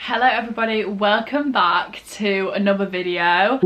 Hello everybody, welcome back to another video.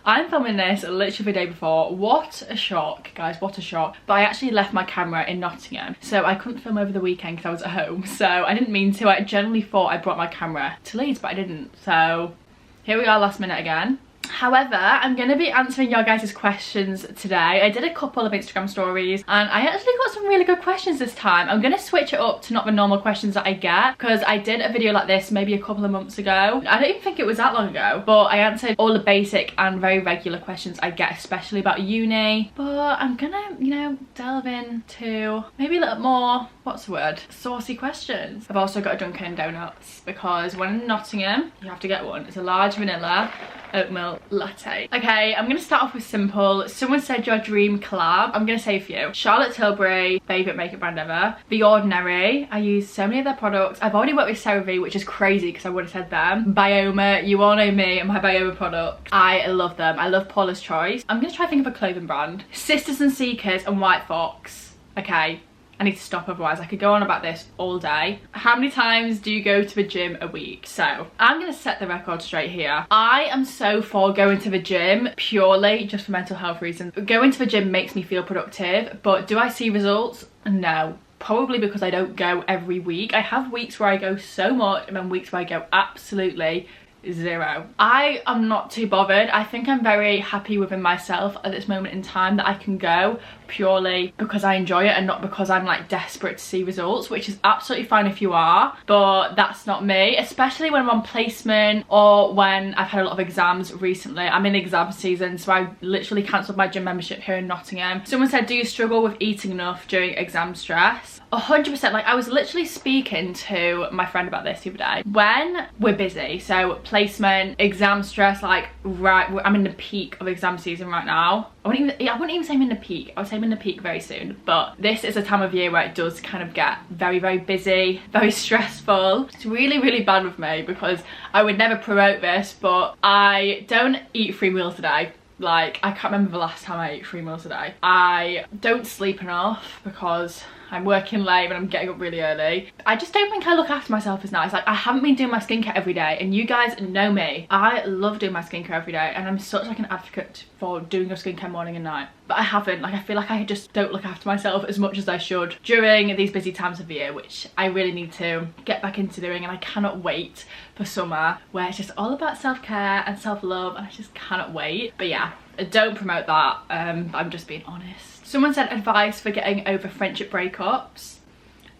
I'm filming this literally the day before. What a shock, guys, what a shock. But I actually left my camera in Nottingham, so I couldn't film over the weekend because I was at home. So I didn't mean to. I generally thought I brought my camera to Leeds, but I didn't. So here we are last minute again. However, I'm going to be answering your guys' questions today. I did a couple of Instagram stories and I actually got some really good questions this time. I'm going to switch it up to not the normal questions that I get, because I did a video like this maybe a couple of months ago. I don't even think it was that long ago, but I answered all the basic and very regular questions I get, especially about uni. But I'm gonna, delve into maybe a little more, what's the word, saucy questions. I've also got a Dunkin' Donuts because when in Nottingham, you have to get one. It's a large vanilla oat milk latte. Okay, I'm gonna start off with simple. Someone said your dream collab. I'm gonna say a few. Charlotte Tilbury, favourite makeup brand ever. The Ordinary, I use so many of their products. I've already worked with CeraVe, which is crazy because I would have said them. Bioma, you all know me and my Bioma products. I love them. I love Paula's Choice. I'm gonna try to think of a clothing brand. Sisters and Seekers and White Fox. Okay, I need to stop, otherwise I could go on about this all day. How many times do you go to the gym a week? So I'm gonna set the record straight here. I am so for going to the gym purely just for mental health reasons. Going to the gym makes me feel productive, but do I see results? No. Probably because I don't go every week. I have weeks where I go so much and then weeks where I go absolutely zero. I am not too bothered. I think I'm very happy within myself at this moment in time that I can go purely because I enjoy it and not because I'm like desperate to see results, which is absolutely fine if you are, but that's not me, especially when I'm on placement or when I've had a lot of exams recently. I'm in exam season, so I literally cancelled my gym membership here in Nottingham. Someone said, do you struggle with eating enough during exam stress? 100%. Like, I was literally speaking to my friend about this the other day. When we're busy, so placement, exam stress, like right, I'm in the peak of exam season right now. I wouldn't even say I'm in the peak. I would say I'm in the peak very soon, but this is a time of year where it does kind of get very, very busy, very stressful. It's really, really bad with me because I would never promote this, but I don't eat 3 meals a day. Like, I can't remember the last time I ate 3 meals a day. I don't sleep enough because I'm working late and I'm getting up really early. I just don't think I look after myself as nice. Like, I haven't been doing my skincare every day, and you guys know me. I love doing my skincare every day, and I'm such like an advocate for doing your skincare morning and night. But I haven't. Like, I feel like I just don't look after myself as much as I should during these busy times of the year, which I really need to get back into doing, and I cannot wait for summer where it's just all about self-care and self-love, and I just cannot wait. But yeah, I don't promote that. I'm just being honest. Someone said advice for getting over friendship breakups.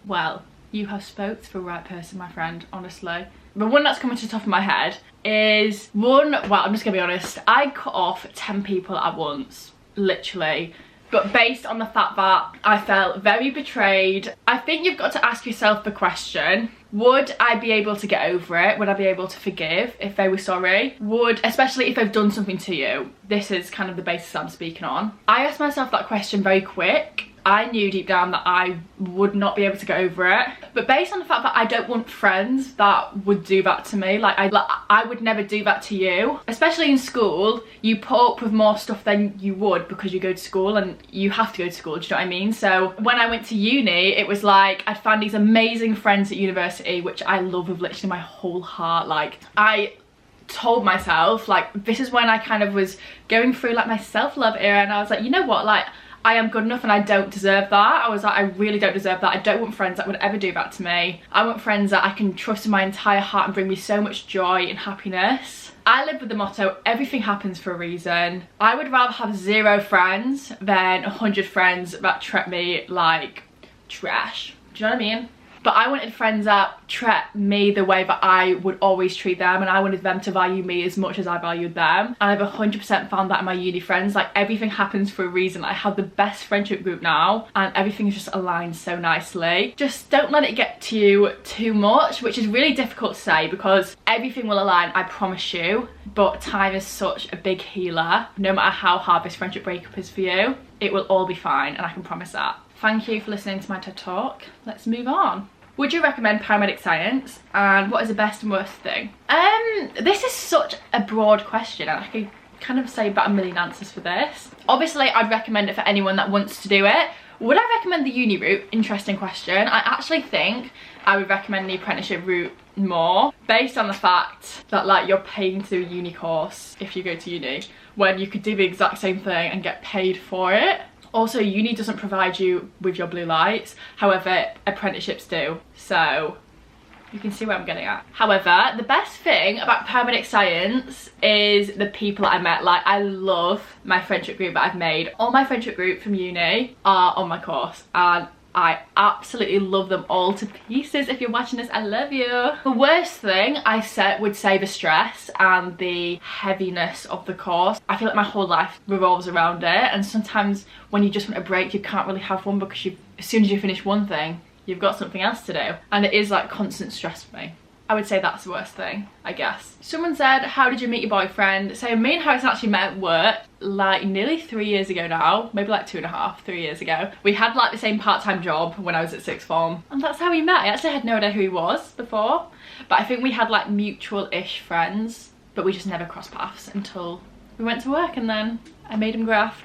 Well, you have spoke to the right person, my friend, honestly. The one that's coming to the top of my head is one, well, I'm just gonna be honest, I cut off 10 people at once, literally. But based on the fact that I felt very betrayed, I think you've got to ask yourself the question, would I be able to get over it? Would I be able to forgive if they were sorry? Especially if they've done something to you. This is kind of the basis I'm speaking on. I asked myself that question very quick. I knew deep down that I would not be able to get over it. But based on the fact that I don't want friends that would do that to me, like I would never do that to you. Especially in school, you put up with more stuff than you would because you go to school and you have to go to school, do you know what I mean? So when I went to uni, it was like I'd found these amazing friends at university, which I love with literally my whole heart. Like, I told myself, like, this is when I kind of was going through like my self-love era, and I was like, you know what, like, I am good enough and I don't deserve that. I was like, I really don't deserve that. I don't want friends that would ever do that to me. I want friends that I can trust in my entire heart and bring me so much joy and happiness. I live with the motto, everything happens for a reason. I would rather have 0 friends than 100 friends that treat me like trash. Do you know what I mean? But I wanted friends that treat me the way that I would always treat them, and I wanted them to value me as much as I valued them. And I've 100% found that in my uni friends. Like, everything happens for a reason. I have the best friendship group now, and everything is just aligned so nicely. Just don't let it get to you too much, which is really difficult to say because everything will align, I promise you. But time is such a big healer. No matter how hard this friendship breakup is for you, it will all be fine, and I can promise that. Thank you for listening to my TED Talk. Let's move on. Would you recommend paramedic science? And what is the best and worst thing? This is such a broad question, and I could kind of say about a million answers for this. Obviously, I'd recommend it for anyone that wants to do it, Would I recommend the uni route? Interesting question. I actually think I would recommend the apprenticeship route more, based on the fact that like you're paying to do a uni course if you go to uni, when you could do the exact same thing and get paid for it. Also, uni doesn't provide you with your blue lights, however apprenticeships do, so you can see where I'm getting at. However, the best thing about paramedic science is the people I met. Like, I love my friendship group that I've made. All my friendship group from uni are on my course, and I absolutely love them all to pieces. If you're watching this, I love you. The worst thing I would say the stress and the heaviness of the course. I feel like my whole life revolves around it, and sometimes when you just want a break, you can't really have one, because as soon as you finish one thing, you've got something else to do, and it is like constant stress for me. I would say that's the worst thing, I guess. Someone said, how did you meet your boyfriend? So me and Harrison actually met at work like nearly 3 years ago now, maybe like 2.5, 3 years ago. We had like the same part-time job when I was at sixth form, and that's how we met. I actually had no idea who he was before, but I think we had like mutual-ish friends, but we just never crossed paths until we went to work, and then I made him graft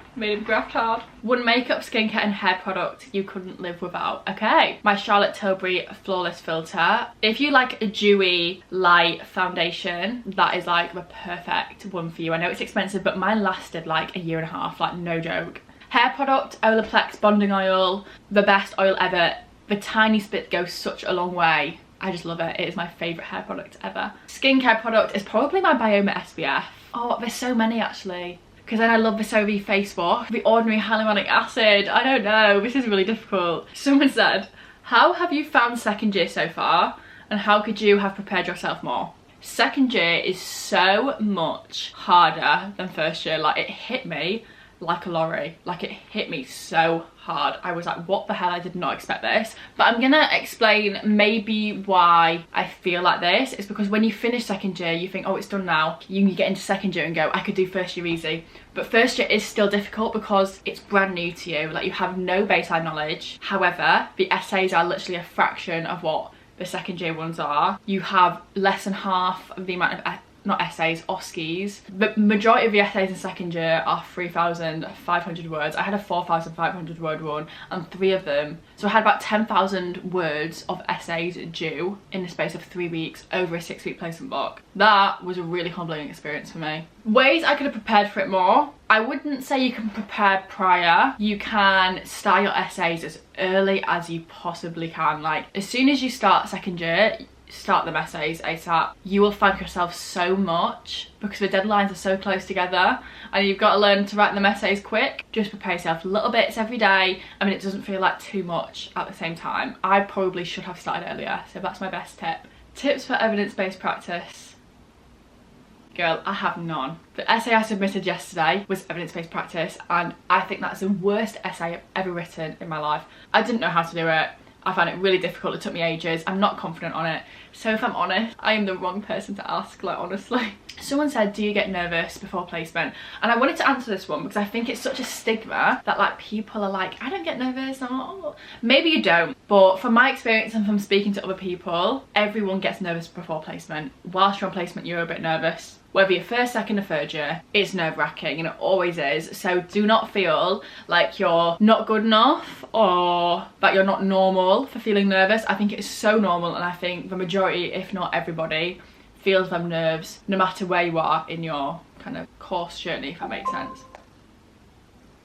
hard. One makeup, skincare and hair product you couldn't live without. Okay, my Charlotte Tilbury Flawless Filter. If you like a dewy light foundation, that is like the perfect one for you. I know it's expensive, but mine lasted like 1.5 years, like no joke. Hair product, Olaplex Bonding Oil, the best oil ever. The tiny spit goes such a long way. I just love it. It is my favourite hair product ever. Skincare product is probably my Bioma SPF. Oh, there's so many actually. Because then I love the Sovi face wash. The Ordinary Hyaluronic Acid. I don't know, this is really difficult. Someone said, how have you found second year so far? And how could you have prepared yourself more? Second year is so much harder than first year. Like, it hit me like a lorry. Like, it hit me so hard. I was like, what the hell? I did not expect this. But I'm gonna explain maybe why I feel like this. It's because when you finish second year, you think, oh, it's done now. You can get into second year and go, I could do first year easy. But first year is still difficult because it's brand new to you. Like, you have no baseline knowledge. However, the essays are literally a fraction of what the second year ones are. You have less than half of the amount of not essays, OSCEs. The majority of the essays in second year are 3,500 words. I had a 4,500 word one, and 3 of them. So I had about 10,000 words of essays due in the space of 3 weeks over a 6-week placement block. That was a really humbling experience for me. Ways I could have prepared for it more. I wouldn't say you can prepare prior. You can start your essays as early as you possibly can. Like, as soon as you start second year, start them essays ASAP. You will thank yourself so much because the deadlines are so close together, and you've got to learn to write them essays quick. Just prepare yourself little bits every day. I mean, it doesn't feel like too much at the same time. I probably should have started earlier, so that's my best tip. Tips for evidence-based practice. Girl, I have none. The essay I submitted yesterday was evidence-based practice, and I think that's the worst essay I've ever written in my life. I didn't know how to do it. I found it really difficult. It took me ages. I'm not confident on it. So if I'm honest, I am the wrong person to ask, like, honestly. Someone said, do you get nervous before placement? And I wanted to answer this one because I think it's such a stigma that, like, people are like, I don't get nervous. Oh. Maybe you don't. But from my experience and from speaking to other people, everyone gets nervous before placement. Whilst you're on placement, you're a bit nervous. Whether you're first, second or third year, it's nerve-wracking, and it always is. So do not feel like you're not good enough or that you're not normal for feeling nervous. I think it's so normal, and I think the majority, if not everybody, feels them nerves no matter where you are in your kind of course journey, if that makes sense.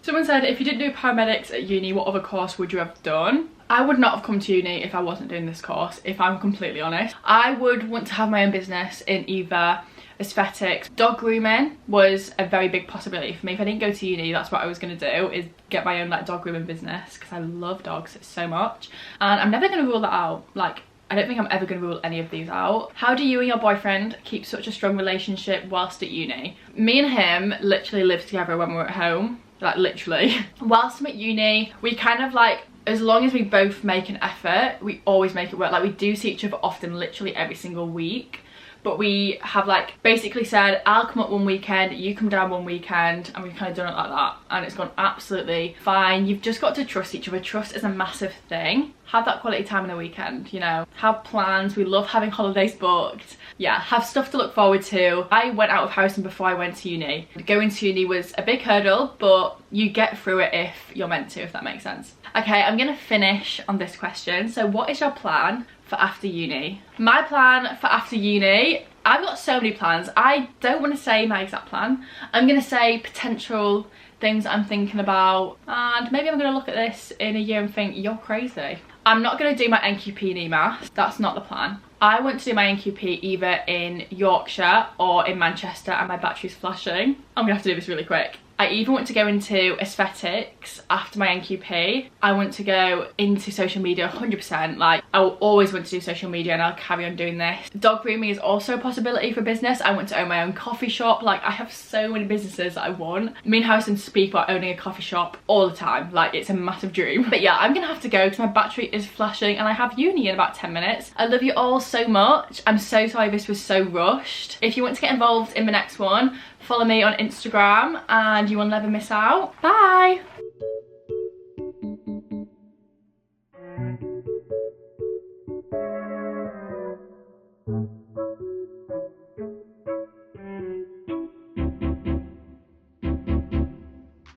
Someone said, if you didn't do paramedics at uni, what other course would you have done? I would not have come to uni if I wasn't doing this course, if I'm completely honest. I would want to have my own business in either aesthetics. Dog grooming was a very big possibility for me. If I didn't go to uni, that's what I was going to do, is get my own like dog grooming business, because I love dogs so much, and I'm never going to rule that out. Like, I don't think I'm ever going to rule any of these out. How do you and your boyfriend keep such a strong relationship whilst at uni? Me and him literally lived together when we were at home, like literally. Whilst I'm at uni, we kind of like, as long as we both make an effort, we always make it work. Like, we do see each other often, literally every single week. but we have like basically said I'll come up one weekend, you come down one weekend, and we've kind of done it like that, and it's gone absolutely fine. You've just got to trust each other. Trust is a massive thing. Have that quality time in the weekend, you know, have plans. We love having holidays booked. Yeah, have stuff to look forward to. I went out of housing before I went to uni. Going to uni was a big hurdle, but you get through it if you're meant to, if that makes sense. Okay, I'm gonna finish on this question. So what is your plan for after uni? My plan for after uni, I've got so many plans. I don't want to say my exact plan. I'm gonna say potential things I'm thinking about, and maybe I'm gonna look at this in a year and think you're crazy. I'm not gonna do my NQP in EMAS. That's not the plan. I want to do my NQP either in Yorkshire or in Manchester, and my battery's flashing. I'm gonna have to do this really quick. I even want to go into aesthetics after my NQP. I want to go into social media 100%. Like, I will always want to do social media, and I'll carry on doing this. Dog grooming is also a possibility for business. I want to own my own coffee shop. Like, I have so many businesses that I want. Me and Harrison speak about owning a coffee shop all the time. Like, it's a massive dream. But yeah, I'm gonna have to go because my battery is flashing and I have uni in about 10 minutes. I love you all so much. I'm so sorry this was so rushed. If you want to get involved in the next one, follow me on Instagram and you will never miss out. Bye!